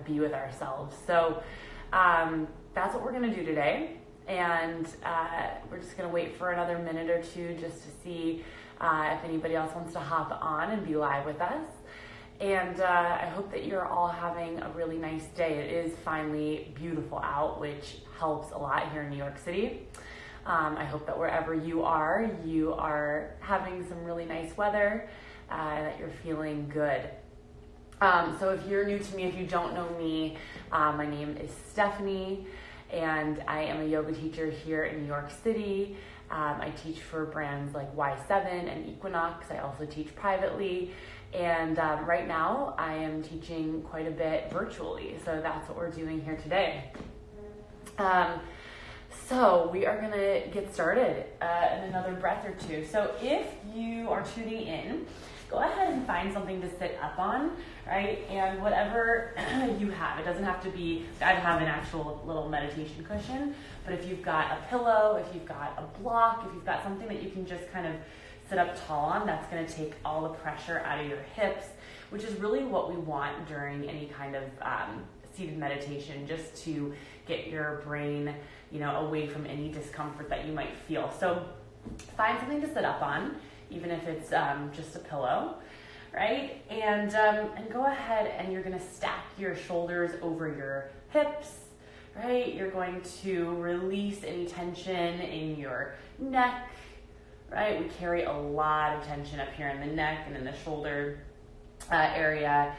of be with ourselves. So that's what we're going to do today. And we're just going to wait for another minute or two just to see if anybody else wants to hop on and be live with us. And I hope that you're all having a really nice day. It is finally beautiful out, which helps a lot here in New York City. I hope that wherever you are having some really nice weather, that you're feeling good. So if you're new to me, if you don't know me, my name is Stephanie, and I am a yoga teacher here in New York City. I teach for brands like Y7 and Equinox. I also teach privately. And right now I am teaching quite a bit virtually. So that's what we're doing here today. So we are gonna get started in another breath or two. So if you are tuning in, go ahead and find something to sit up on, right? And whatever you have, it doesn't have to be, I have an actual little meditation cushion, but if you've got a pillow, if you've got a block, if you've got something that you can just kind of sit up tall on, that's going to take all the pressure out of your hips, which is really what we want during any kind of seated meditation, just to get your brain, away from any discomfort that you might feel. So find something to sit up on, even if it's just a pillow, right? And go ahead and you're going to stack your shoulders over your hips, right? You're going to release any tension in your neck, right? We carry a lot of tension up here in the neck and in the shoulder area,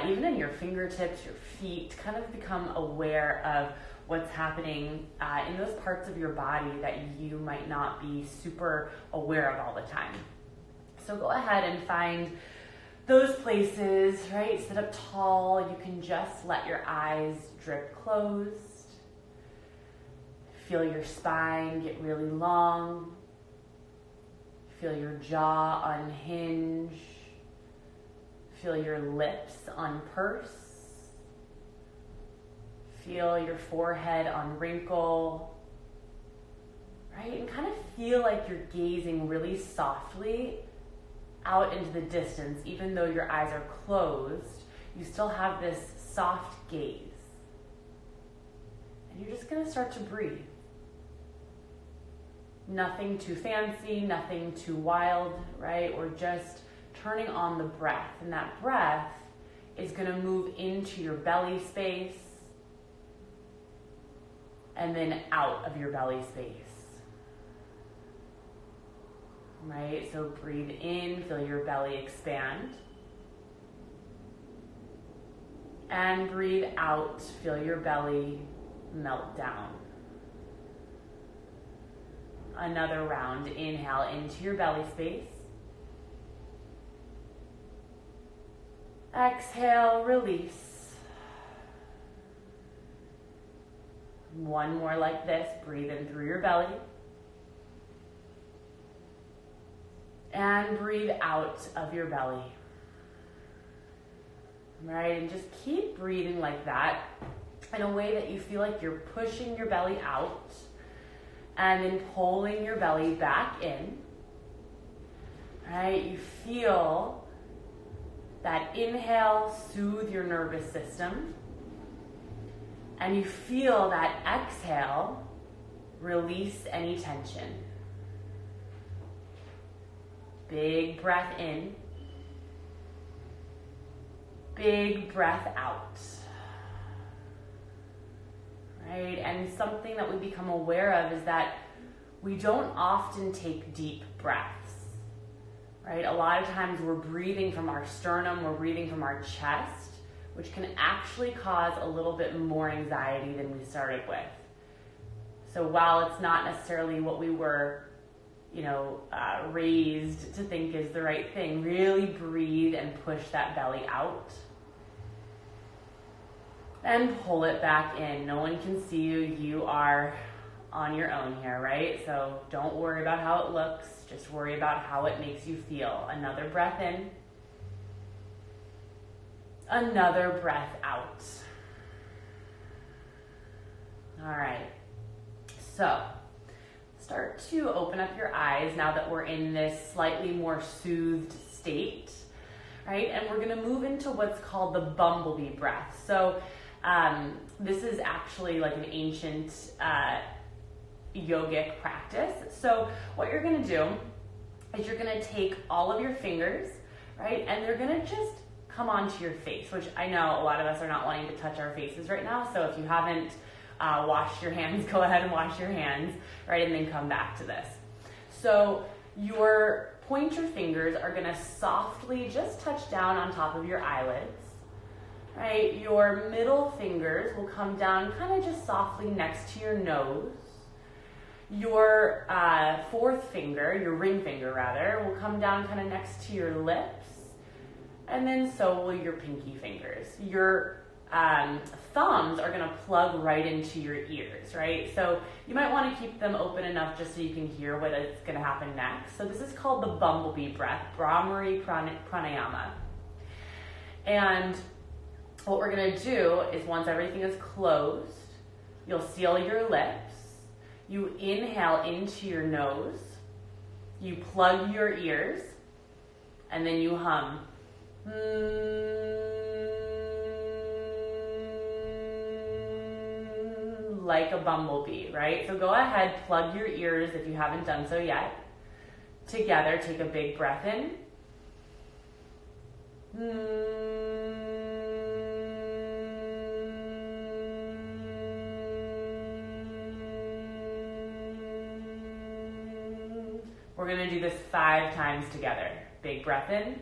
even in your fingertips, your feet. Kind of become aware of what's happening in those parts of your body that you might not be super aware of all the time. So go ahead and find those places, right? Sit up tall. You can just let your eyes drip closed. Feel your spine get really long. Feel your jaw unhinge. Feel your lips unpurse. Feel your forehead unwrinkle. Right? And kind of feel like you're gazing really softly out into the distance. Even though your eyes are closed, you still have this soft gaze. And you're just going to start to breathe. Nothing too fancy, nothing too wild, right? We're just turning on the breath. And that breath is going to move into your belly space and then out of your belly space. Right? So breathe in, feel your belly expand. And breathe out, feel your belly melt down. Another round. Inhale into your belly space. Exhale, release. One more like this. Breathe in through your belly. And breathe out of your belly. Right? And just keep breathing like that in a way that you feel like you're pushing your belly out and then pulling your belly back in. Right? You feel that inhale soothe your nervous system. And you feel that exhale release any tension. Big breath in. Big breath out. Right? And something that we become aware of is that we don't often take deep breaths. Right? A lot of times we're breathing from our sternum, we're breathing from our chest, which can actually cause a little bit more anxiety than we started with. So while it's not necessarily what we were, raised to think is the right thing, really breathe and push that belly out. And pull it back in. No one can see you. You are on your own here, right? So don't worry about how it looks. Just worry about how it makes you feel. Another breath in. Another breath out. All right. So start to open up your eyes now that we're in this slightly more soothed state, right? And we're going to move into what's called the bumblebee breath. So This is actually like an ancient yogic practice. So what you're gonna do is you're gonna take all of your fingers, right, and they're gonna just come onto your face, which I know a lot of us are not wanting to touch our faces right now. So if you haven't washed your hands, go ahead and wash your hands, right, and then come back to this. So your pointer fingers are gonna softly just touch down on top of your eyelids, right? Your middle fingers will come down kind of just softly next to your nose. Your fourth finger, your ring finger rather, will come down kind of next to your lips. And then so will your pinky fingers. Your thumbs are gonna plug right into your ears, right? So you might wanna keep them open enough just so you can hear what is gonna happen next. So this is called the bumblebee breath, Bhramari Pranayama. And what we're gonna do is once everything is closed, you'll seal your lips, you inhale into your nose, you plug your ears, and then you hum. Like a bumblebee, right? So go ahead, plug your ears if you haven't done so yet. Together, take a big breath in. We're gonna do this 5 times together. Big breath in.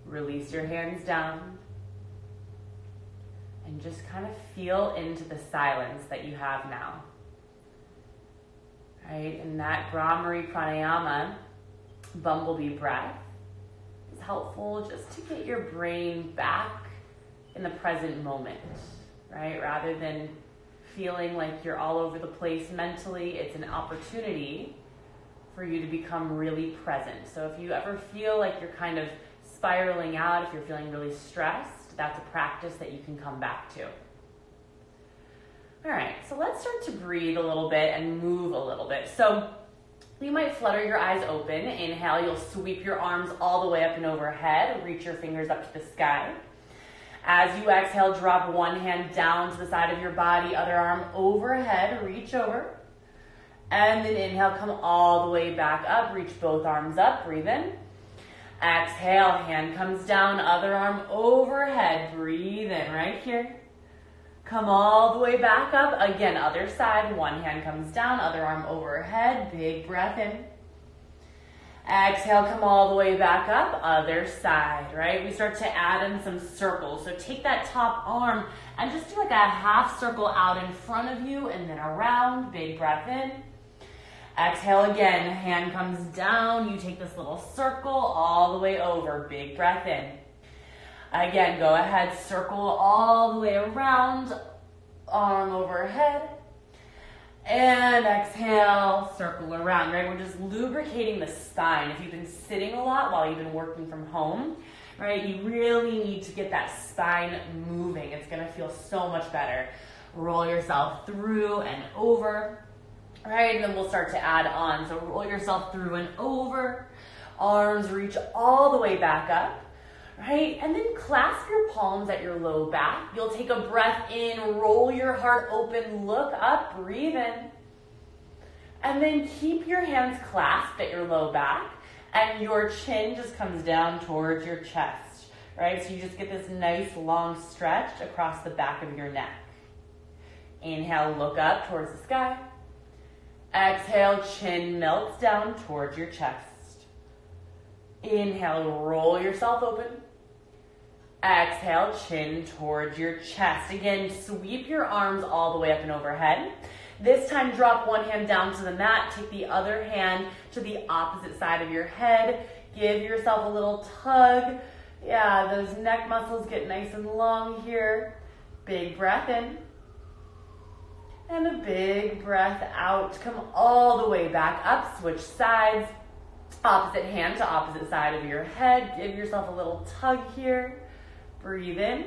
Release your hands down and just kind of feel into the silence that you have now. Right? And that Bhramari Pranayama, bumblebee breath, is helpful just to get your brain back in the present moment, right? Rather than feeling like you're all over the place mentally, it's an opportunity for you to become really present. So if you ever feel like you're kind of spiraling out, if you're feeling really stressed, that's a practice that you can come back to. All right, so let's start to breathe a little bit and move a little bit. So you might flutter your eyes open. Inhale, you'll sweep your arms all the way up and overhead. Reach your fingers up to the sky. As you exhale, drop one hand down to the side of your body, other arm overhead, reach over. And then inhale, come all the way back up, reach both arms up, breathe in. Exhale, hand comes down, other arm overhead, breathe in right here. Come all the way back up, again, other side, one hand comes down, other arm overhead, big breath in. Exhale, come all the way back up, other side, right? We start to add in some circles. So take that top arm and just do like a half circle out in front of you and then around, big breath in. Exhale again, hand comes down, you take this little circle all the way over, big breath in. Again, go ahead, circle all the way around, arm overhead. And exhale, circle around, right? We're just lubricating the spine. If you've been sitting a lot while you've been working from home, right, you really need to get that spine moving. It's gonna feel so much better. Roll yourself through and over. All right, and then we'll start to add on. So roll yourself through and over. Arms reach all the way back up, right? And then clasp your palms at your low back. You'll take a breath in, roll your heart open, look up, breathe in. And then keep your hands clasped at your low back and your chin just comes down towards your chest, right? So you just get this nice long stretch across the back of your neck. Inhale, look up towards the sky. Exhale, chin melts down towards your chest. Inhale, roll yourself open. Exhale, chin towards your chest. Again, sweep your arms all the way up and overhead. This time, drop one hand down to the mat. Take the other hand to the opposite side of your head. Give yourself a little tug. Yeah, those neck muscles get nice and long here. Big breath in. And a big breath out. Come all the way back up. Switch sides. Opposite hand to opposite side of your head. Give yourself a little tug here. Breathe in.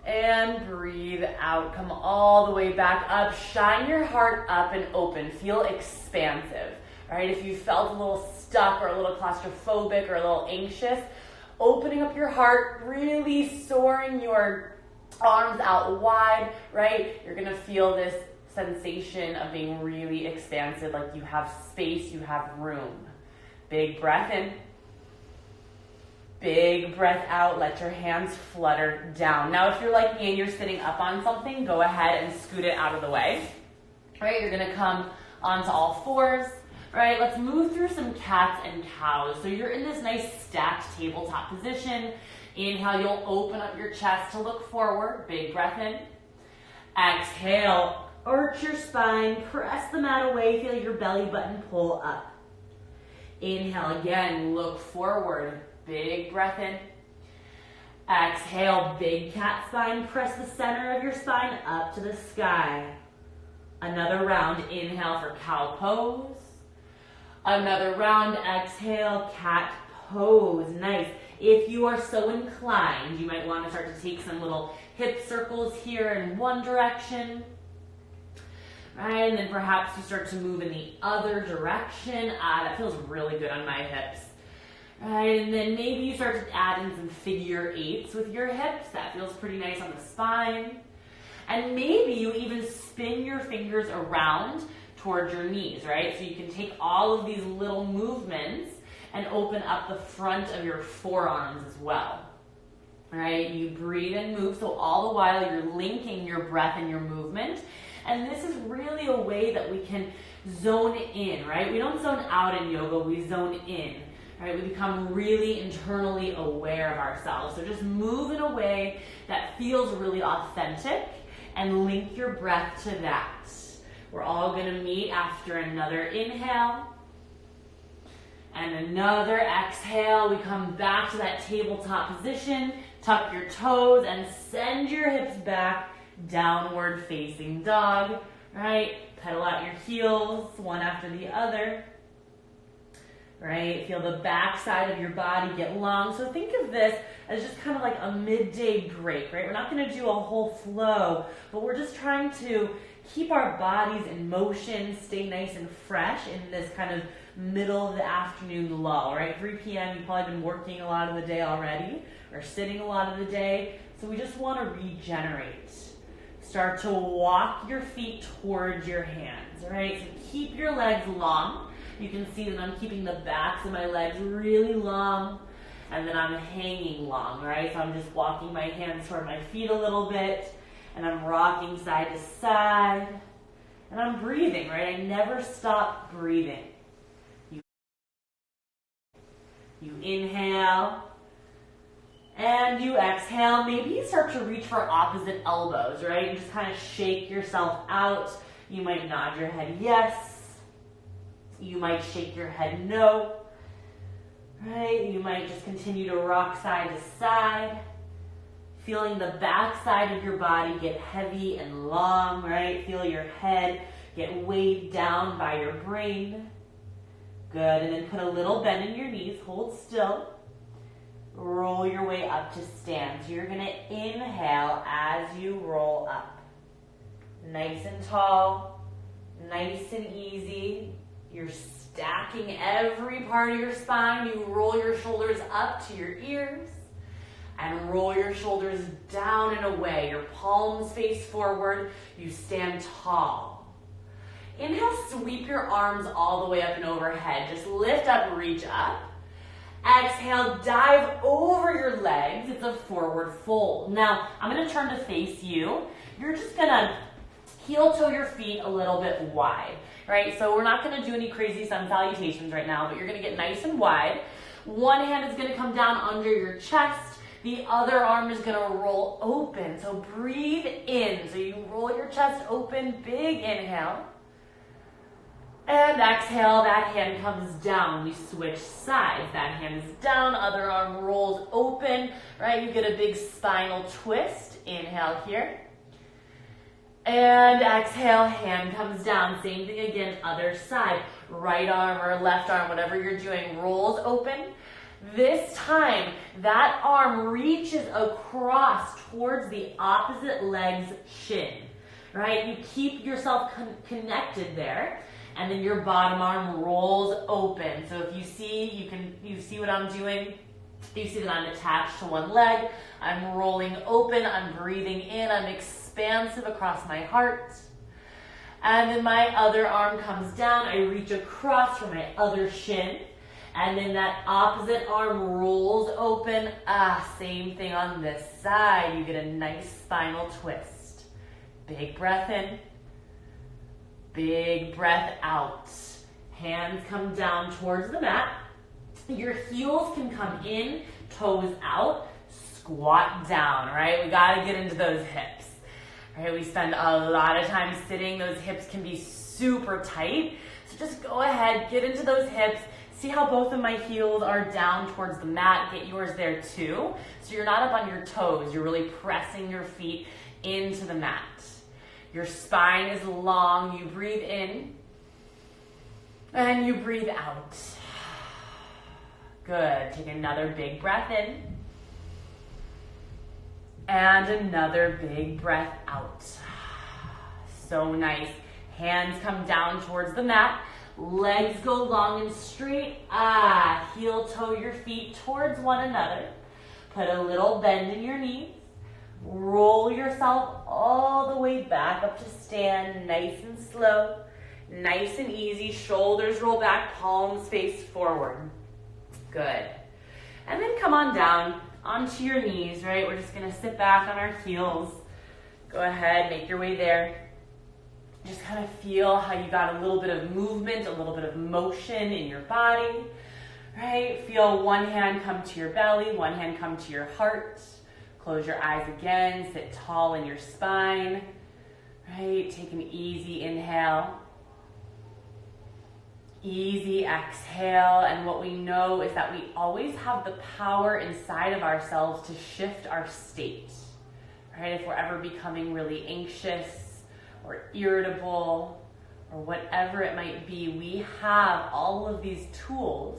And breathe out. Come all the way back up. Shine your heart up and open. Feel expansive. All right, if you felt a little stuck or a little claustrophobic or a little anxious, opening up your heart, really soaring your arms out wide, right? You're gonna feel this sensation of being really expansive, like you have space, you have room. Big breath in. Big breath out. Let your hands flutter down. Now, if you're like me and you're sitting up on something, go ahead and scoot it out of the way. All right, you're gonna come onto all fours. All right, let's move through some cats and cows. So you're in this nice stacked tabletop position. Inhale, you'll open up your chest to look forward. Big breath in. Exhale, arch your spine, press the mat away, feel your belly button pull up. Inhale again, look forward. Big breath in. Exhale, big cat spine, press the center of your spine up to the sky. Another round, inhale for cow pose. Another round, exhale, cat pose. Nice. If you are so inclined, you might want to start to take some little hip circles here in one direction. Right, and then perhaps you start to move in the other direction. That feels really good on my hips. Right, and then maybe you start to add in some figure eights with your hips. That feels pretty nice on the spine. And maybe you even spin your fingers around towards your knees, right? So you can take all of these little movements and open up the front of your forearms as well. All right, you breathe and move, so all the while you're linking your breath and your movement. And this is really a way that we can zone in, right? We don't zone out in yoga, we zone in. Right, we become really internally aware of ourselves. So just move in a way that feels really authentic and link your breath to that. We're all gonna meet after another inhale and another exhale. We come back to that tabletop position, tuck your toes and send your hips back, downward facing dog, right? Pedal out your heels, one after the other. Right, feel the back side of your body get long. So think of this as just kind of like a midday break, right? We're not gonna do a whole flow, but we're just trying to keep our bodies in motion, stay nice and fresh in this kind of middle of the afternoon lull, right? 3 p.m., you've probably been working a lot of the day already, or sitting a lot of the day, so we just wanna regenerate. Start to walk your feet towards your hands, all right? So keep your legs long. You can see that I'm keeping the backs of my legs really long, and then I'm hanging long, right? So I'm just walking my hands toward my feet a little bit, and I'm rocking side to side, and I'm breathing, right? I never stop breathing. You inhale, and you exhale. Maybe you start to reach for opposite elbows, right? And just kind of shake yourself out. You might nod your head yes. You might shake your head no, right? You might just continue to rock side to side, feeling the back side of your body get heavy and long, right? Feel your head get weighed down by your brain. Good, and then put a little bend in your knees, hold still. Roll your way up to stand. So you're gonna inhale as you roll up. Nice and tall, nice and easy. You're stacking every part of your spine. You roll your shoulders up to your ears and roll your shoulders down and away. Your palms face forward. You stand tall. Inhale, sweep your arms all the way up and overhead. Just lift up, reach up. Exhale, dive over your legs. It's a forward fold. Now, I'm gonna turn to face you. You're just gonna heel toe your feet a little bit wide, right? So we're not gonna do any crazy sun salutations right now, but you're gonna get nice and wide. One hand is gonna come down under your chest. The other arm is gonna roll open. So breathe in. So you roll your chest open, big inhale. And exhale, that hand comes down. We switch sides. That hand is down, other arm rolls open, right? You get a big spinal twist. Inhale here. And exhale, hand comes down. Same thing again, other side. Right arm or left arm, whatever you're doing, rolls open. This time, that arm reaches across towards the opposite leg's shin, right? You keep yourself connected there. And then your bottom arm rolls open. So if you see, you see what I'm doing. You see that I'm attached to one leg. I'm rolling open. I'm breathing in. I'm expansive across my heart. And then my other arm comes down. I reach across for my other shin. And then that opposite arm rolls open. Same thing on this side. You get a nice spinal twist. Big breath in. Big breath out. Hands come down towards the mat. Your heels can come in, toes out, squat down, right? We gotta get into those hips, right? We spend a lot of time sitting. Those hips can be super tight. So just go ahead, get into those hips. See how both of my heels are down towards the mat. Get yours there too. So you're not up on your toes. You're really pressing your feet into the mat. Your spine is long. You breathe in and you breathe out. Good. Take another big breath in and another big breath out. So nice. Hands come down towards the mat. Legs go long and straight. Heel toe your feet towards one another. Put a little bend in your knees. Roll yourself all the way back up to stand, nice and slow, nice and easy. Shoulders roll back, palms face forward. Good. And then come on down onto your knees, right? We're just gonna sit back on our heels. Go ahead, make your way there. Just kind of feel how you got a little bit of movement, a little bit of motion in your body, right? Feel one hand come to your belly, one hand come to your heart. Close your eyes again, sit tall in your spine, right? Take an easy inhale, easy exhale. And what we know is that we always have the power inside of ourselves to shift our state, right? If we're ever becoming really anxious or irritable or whatever it might be, we have all of these tools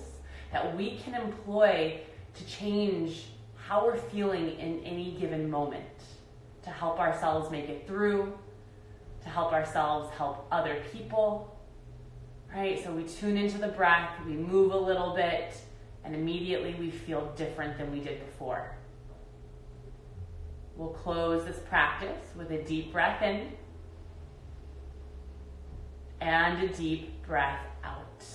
that we can employ to change how we're feeling in any given moment, to help ourselves make it through, to help ourselves help other people, right? So we tune into the breath, we move a little bit, and immediately we feel different than we did before. We'll close this practice with a deep breath in and a deep breath out.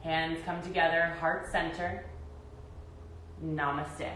Hands come together, heart center. Namaste.